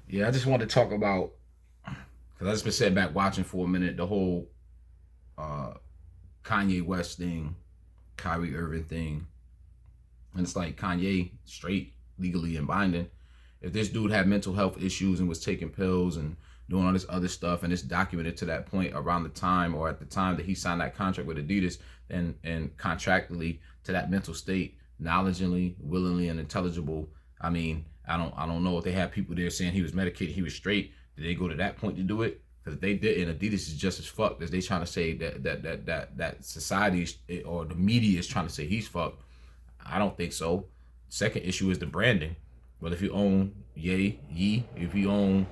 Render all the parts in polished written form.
Yeah, I just want to talk about, because I just been sitting back watching for a minute, the whole uh, Kanye West thing, Kyrie Irving thing. And it's like Kanye straight, legally and binding. If this dude had mental health issues and was taking pills and doing all this other stuff, and it's documented to that point around the time or at the time that he signed that contract with Adidas, and contractually to that mental state, knowledgeably, willingly, and intelligible. I mean, I don't know if they had people there saying he was medicated, he was straight. Did they go to that point to do it? Because if they didn't, Adidas is just as fucked as they trying to say that society or the media is trying to say he's fucked. I don't think so. Second issue is the branding. Well, if you own if you own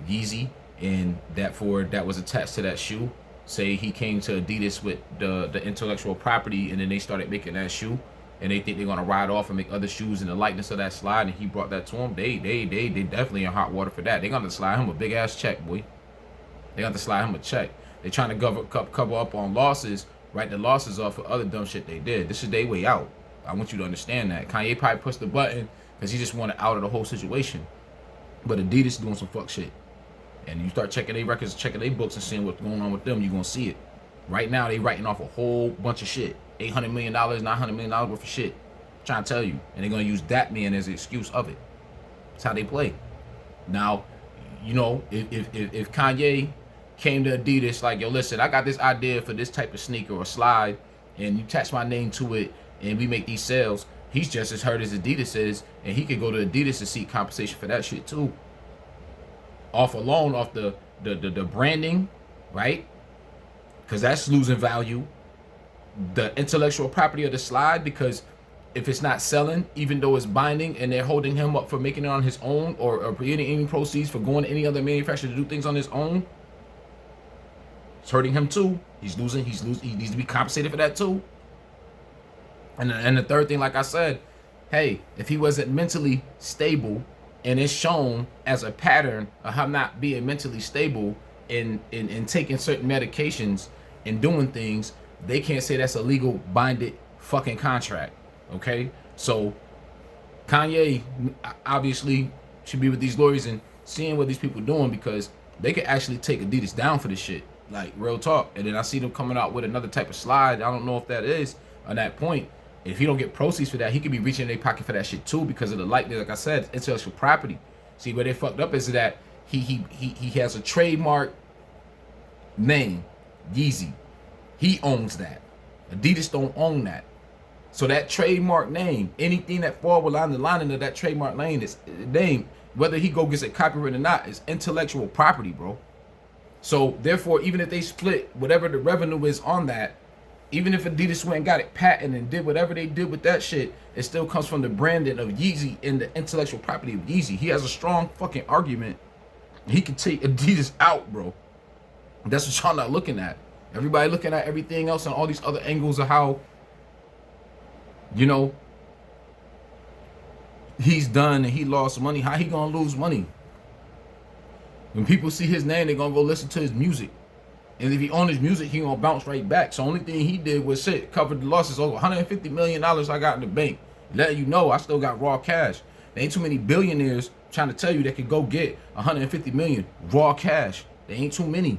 Yeezy, and that was attached to that shoe, say he came to Adidas with the intellectual property, and then they started making that shoe, and they think they're gonna ride off and make other shoes in the likeness of that slide, and he brought that to them. They definitely in hot water for that. They're gonna slide him a big ass check, boy. They got to slide him a check. They're trying to cover up on losses, write the losses off for other dumb shit they did. This is their way out. I want you to understand that. Kanye probably pushed the button because he just wanted out of the whole situation. But Adidas doing some fuck shit. And you start checking their records, checking their books, and seeing what's going on with them, you're going to see it. Right now, they writing off a whole bunch of shit. $800 million, $900 million worth of shit. I'm trying to tell you. And they're going to use that man as the excuse of it. That's how they play. Now, if Kanye came to Adidas like, yo, listen, I got this idea for this type of sneaker or slide, and you attach my name to it, and we make these sales, he's just as hurt as Adidas is, and he could go to Adidas and seek compensation for that shit too. Off the branding, right? Because that's losing value. The intellectual property of the slide, because if it's not selling, even though it's binding, and they're holding him up for making it on his own, or getting any proceeds for going to any other manufacturer to do things on his own, it's hurting him too. He's losing. He needs to be compensated for that too. And the third thing, like I said, hey, if he wasn't mentally stable, and it's shown as a pattern of him not being mentally stable in taking certain medications and doing things, they can't say that's a legal binded fucking contract. Okay, so Kanye obviously should be with these lawyers and seeing what these people are doing, because they could actually take Adidas down for this shit. Like, real talk. And then I see them coming out with another type of slide. I don't know if that is on that point. If he don't get proceeds for that, he could be reaching in their pocket for that shit too, because of the like I said, intellectual property. See, where they fucked up is that he has a trademark name, Yeezy. He owns that. Adidas don't own that. So that trademark name, anything that fall within the lining of that trademark name, is name, whether he go gets it copyrighted or not, is intellectual property, bro. So therefore, even if they split whatever the revenue is on that, even if Adidas went and got it patented and did whatever they did with that shit, it still comes from the branding of Yeezy and the intellectual property of Yeezy. He has a strong fucking argument. He can take Adidas out, bro. That's what y'all not looking at. Everybody looking at everything else and all these other angles of how, you know, he's done and he lost money. How he gonna lose money? When people see his name, they're gonna go listen to his music. And if he owns his music, he gonna bounce right back. So only thing he did was shit, covered the losses. Over $150 million I got in the bank. Letting you know I still got raw cash. There ain't too many billionaires trying to tell you they could go get $150 million raw cash. There ain't too many.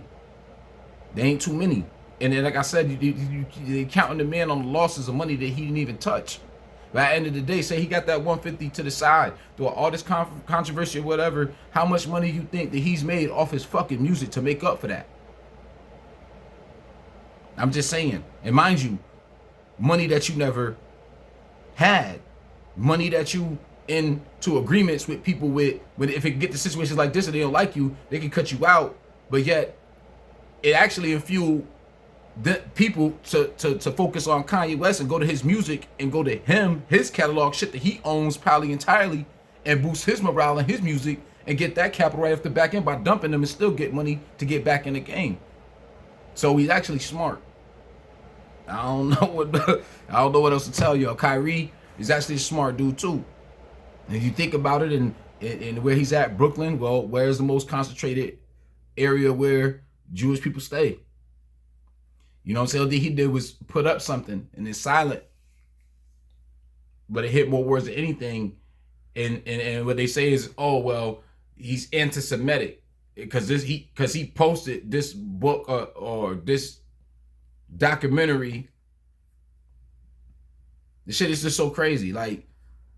There ain't too many. And then, like I said, you're counting the man on the losses of money that he didn't even touch. But at the end of the day, say he got that 150 to the side, through all this controversy or whatever, how much money you think that he's made off his fucking music to make up for that? I'm just saying. And mind you, money that you never had, money that you into agreements with people with if it get to situations like this and they don't like you, they can cut you out. But yet, it actually fueled the people to focus on Kanye West and go to his music and go to him, his catalog, shit that he owns probably entirely, and boost his morale and his music and get that capital right off the back end by dumping them and still get money to get back in the game. So he's actually smart. I don't know what else to tell you. Kyrie is actually a smart dude too. And if you think about it, and where he's at, Brooklyn, well, where's the most concentrated area where Jewish people stay? You know what I'm saying? All he did was put up something and it's silent. But it hit more words than anything. And what they say is, oh, well, he's anti-Semitic because he posted this book or this documentary. The shit is just so crazy. Like,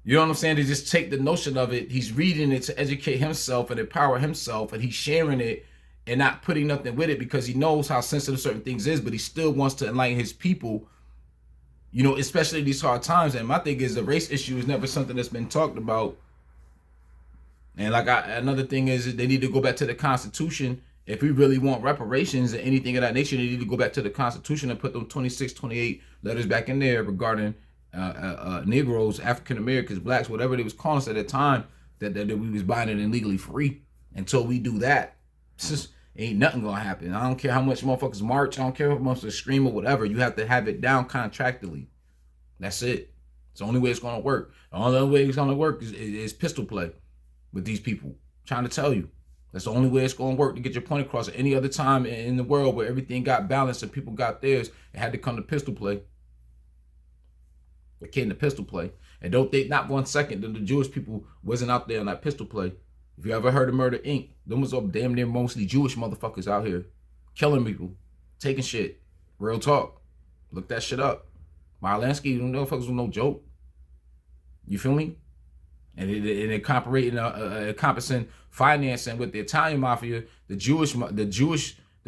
you know what I'm saying? To just take the notion of it, he's reading it to educate himself and empower himself, and he's sharing it and not putting nothing with it because he knows how sensitive certain things is, but he still wants to enlighten his people, you know, especially these hard times. And my thing is the race issue is never something that's been talked about. And like another thing is they need to go back to the Constitution. If we really want reparations and anything of that nature, they need to go back to the Constitution and put them 26, 28 letters back in there regarding Negroes, African Americans, blacks, whatever they was calling us at that time, that we was buying it illegally free. Until we do that, just ain't nothing gonna happen. I don't care how much motherfuckers march. I don't care how much they scream or whatever. You have to have it down contractually. That's it. It's the only way it's gonna work. The only way it's gonna work is pistol play with these people. I'm trying to tell you. That's the only way it's gonna work to get your point across. At any other time in the world where everything got balanced and people got theirs, it had to come to pistol play. It came to pistol play. And don't think not 1 second that the Jewish people wasn't out there in that pistol play. If you ever heard of Murder Inc., them was all damn near mostly Jewish motherfuckers out here killing people, taking shit. Real talk. Look that shit up. Marlansky, them motherfuckers was no joke. You feel me? And it incorporating encompassing financing with the Italian mafia, the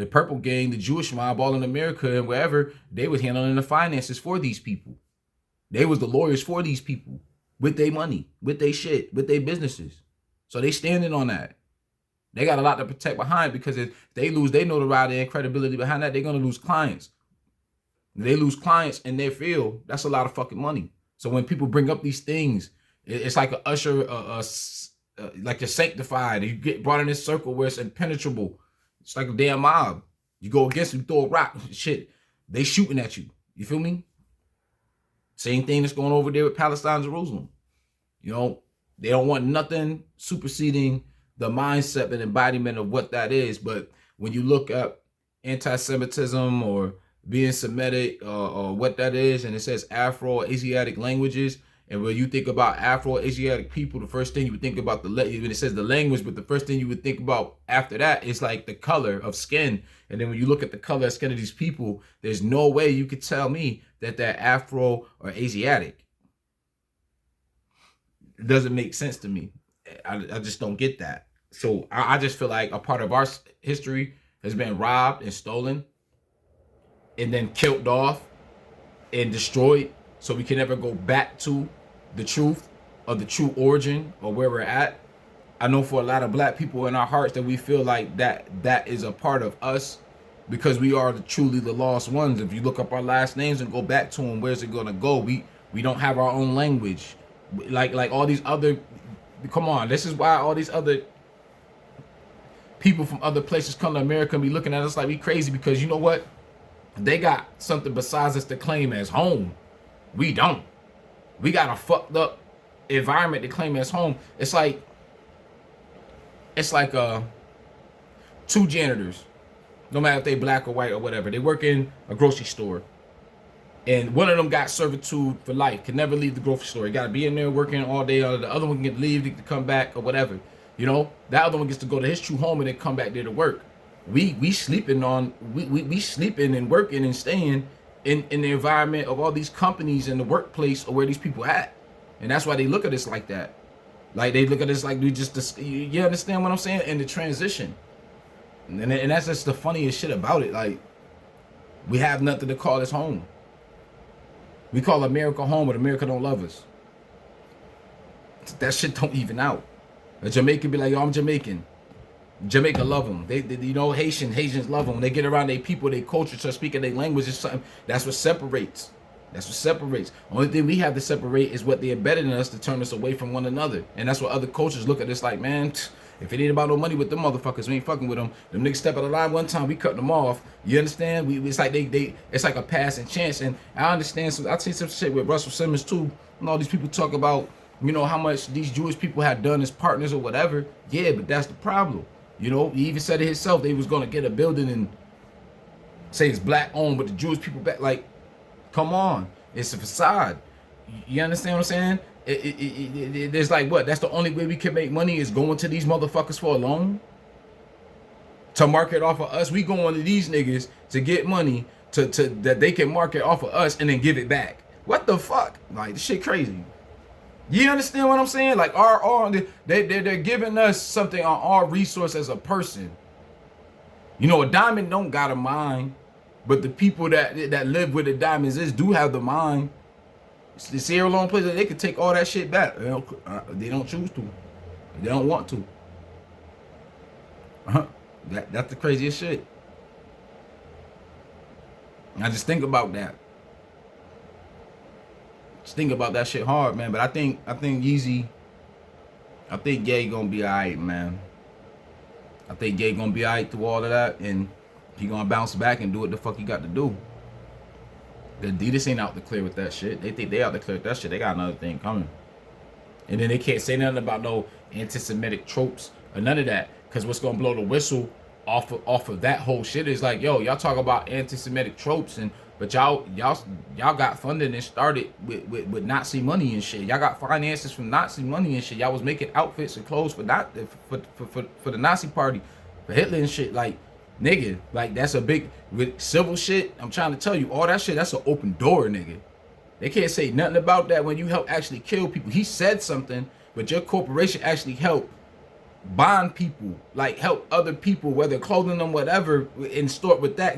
purple gang, the Jewish mob, all in America and wherever, they was handling the finances for these people. They was the lawyers for these people with their money, with their shit, with their businesses. So they standing on that. They got a lot to protect behind because if they lose their notoriety and credibility behind that, they're going to lose clients. If they lose clients in their field, that's a lot of fucking money. So when people bring up these things, it's like a usher, like you're sanctified. You get brought in this circle where it's impenetrable. It's like a damn mob. You go against them, throw a rock, shit. They shooting at you. You feel me? Same thing that's going over there with Palestine, Jerusalem. You know, they don't want nothing superseding the mindset and embodiment of what that is. But when you look up anti-Semitism or being Semitic or what that is, and it says Afro-Asiatic languages, and when you think about Afro-Asiatic people, the first thing you would think about when it says the language, but the first thing you would think about after that is like the color of skin. And then when you look at the color of skin of these people, there's no way you could tell me that they're Afro or Asiatic. It doesn't make sense to me. I just don't get that. So I just feel like a part of our history has been robbed and stolen and then killed off and destroyed, so we can never go back to the truth or the true origin or where we're at. I know for a lot of black people in our hearts that we feel like that is a part of us because we are truly the lost ones. If you look up our last names and go back to them, where's it gonna go? We don't have our own language. Like all these other, come on, this is why all these other people from other places come to America and be looking at us like we crazy, because you know what? They got something besides us to claim as home. We don't. We got a fucked up environment to claim as home. It's like two janitors, no matter if they black or white or whatever. They work in a grocery store, and one of them got servitude for life, can never leave the grocery store. He got to be in there working all day. Or the other one can get leave to come back or whatever. You know, that other one gets to go to his true home and then come back there to work. We sleeping and working and staying in the environment of all these companies and the workplace or where these people at. And that's why they look at us like that. Like they look at us like we just, you understand what I'm saying? And the transition. And that's just the funniest shit about it. Like, we have nothing to call us home. We call America home, but America don't love us. That shit don't even out. A Jamaican be like, yo, I'm Jamaican. Jamaica love them. They you know, Haitians love them. When they get around their people, their culture, start speaking their language, is something. That's what separates. That's what separates. Only thing we have to separate is what they embedded in us to turn us away from one another. And that's what other cultures look at us like, man, if it ain't about no money with them motherfuckers, we ain't fucking with them. Them niggas step out of line one time, we cut them off. You understand? It's like it's like a passing chance. And I understand. So I see some shit with Russell Simmons too. And all these people talk about, you know, how much these Jewish people had done as partners or whatever. Yeah, but that's the problem. You know, he even said it himself. They was gonna get a building and say it's black owned, but the Jewish people back. Like, come on, it's a facade. You understand what I'm saying? There's like what? That's the only way we can make money is going to these motherfuckers for a loan to market off of us. We going to these niggas to get money to that they can market off of us and then give it back. What the fuck? Like this shit crazy. You understand what I'm saying? Like they're giving us something on our resource as a person. You know, a diamond don't got a mind, but the people that live where the diamonds do have the mind. The Sierra Leone place, they could take all that shit back. They don't choose to. They don't want to. That's the craziest shit. I just think about that. Just think about that shit hard, man. But I think Yeezy, I think Gay gonna be alright, man. I think Gay gonna be alright through all of that, and he gonna bounce back and do what the fuck he got to do. The Adidas ain't out to clear with that shit. They think they out to clear with that shit. They got another thing coming. And then they can't say nothing about no anti-Semitic tropes or none of that. Because what's going to blow the whistle off of that whole shit is like, yo, y'all talk about anti-Semitic tropes, but y'all got funded and started with Nazi money and shit. Y'all got finances from Nazi money and shit. Y'all was making outfits and clothes for the Nazi party, for Hitler and shit. Like, nigga, like that's a big with civil shit. I'm trying to tell you, all that shit, that's an open door, nigga. They can't say nothing about that when you help actually kill people. He said something, but your corporation actually helped bond people, like help other people, whether clothing them, whatever, and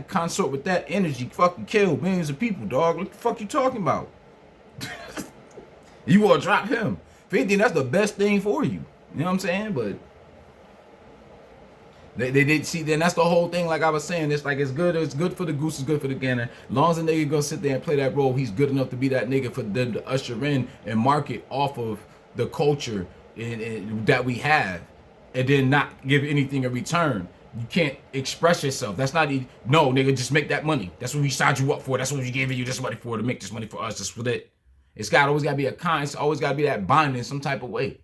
consort with that energy, fucking kill millions of people, dog. What the fuck you talking about? You want to drop him? If anything, that's the best thing for you. You know what I'm saying? But they did see, then that's the whole thing. Like I was saying, it's like it's good for the goose, it's good for the gander. As long as a nigga go sit there and play that role, he's good enough to be that nigga for them to usher in and market off of the culture and that we have, and then not give anything in return. You can't express yourself. That's not no, nigga, just make that money. That's what we signed you up for. That's what we gave you this money for, to make this money for us. That's for that. It's always gotta be a kind. It's always gotta be that binding in some type of way.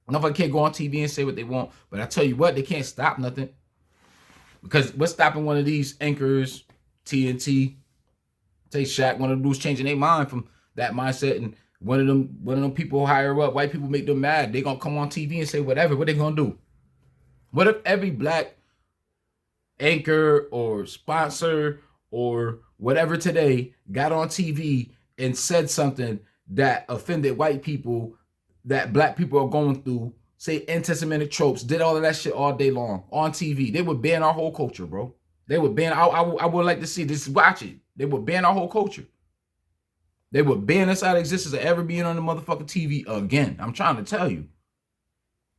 Nobody can't go on TV and say what they want, but I tell you what, they can't stop nothing. Because what's stopping one of these anchors, TNT, take Shaq, one of the dudes changing their mind from that mindset, and one of them people higher up, white people make them mad. They gonna come on TV and say whatever. What they gonna do? What if every black anchor or sponsor or whatever today got on TV and said something that offended white people, that black people are going through, say anti-Semitic tropes, did all of that shit all day long on TV? They would ban our whole culture, bro. They would ban, I would like to see this, watch it. They would ban our whole culture. They would ban us out of existence of ever being on the motherfucking TV again. I'm trying to tell you.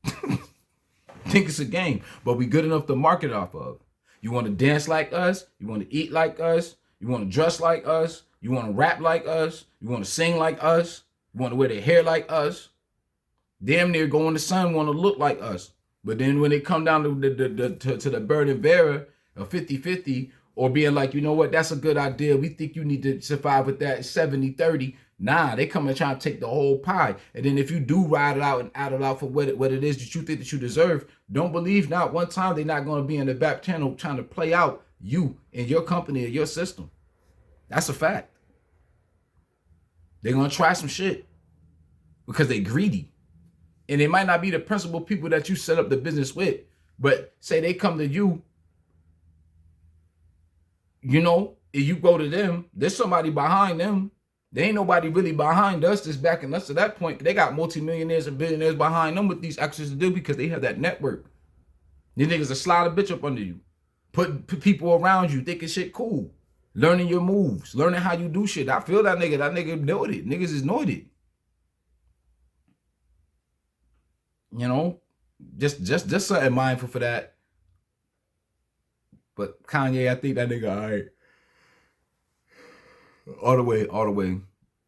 Think it's a game, but we good enough to market off of. You want to dance like us? You want to eat like us? You want to dress like us? You want to rap like us? You want to sing like us? You want to wear their hair like us? Damn near go in the sun, want to look like us. But then when it come down to the burden bearer of 50-50, or being like, you know what, that's a good idea, we think you need to survive with that 70-30. Nah, they come and try to take the whole pie. And then if you do ride it out and add it out for what it is that you think that you deserve, don't believe not one time they're not going to be in the back channel trying to play out you and your company or your system. That's a fact. They're going to try some shit because they greedy. And it might not be the principal people that you set up the business with, but say they come to you, you know, if you go to them, there's somebody behind them. There ain't nobody really behind us that's backing us to that point. They got multimillionaires and billionaires behind them with these extras to do because they have that network. These niggas will slide a bitch up under you. Put people around you thinking shit cool. Learning your moves. Learning how you do shit. I feel that nigga. That nigga know it. Niggas is know it. You know? Just something mindful for that. But Kanye, I think that nigga all right. All the way.